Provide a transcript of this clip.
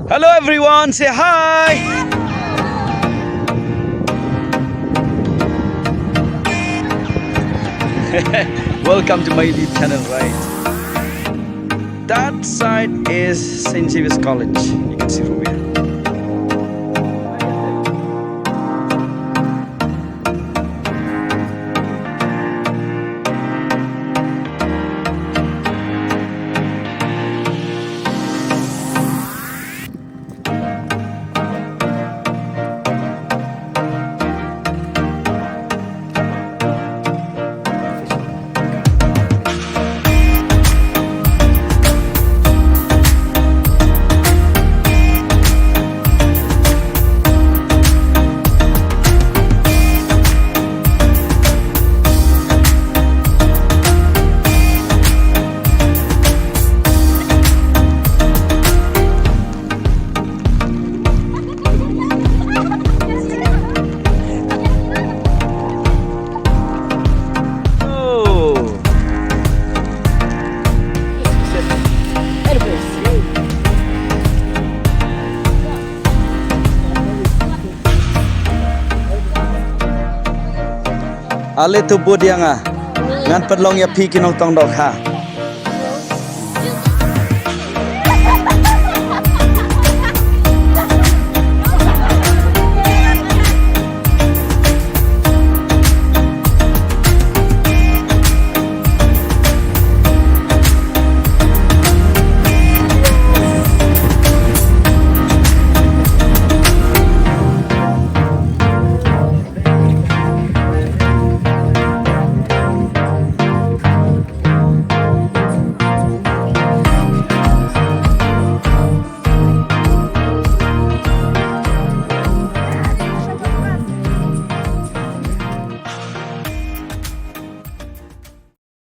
Hello everyone, say hi. Welcome to my YouTube channel, right? That side is St. Xavier's College. You can see from here. Ale tu budianga ngan pedlong ya pi kinong tong dok ha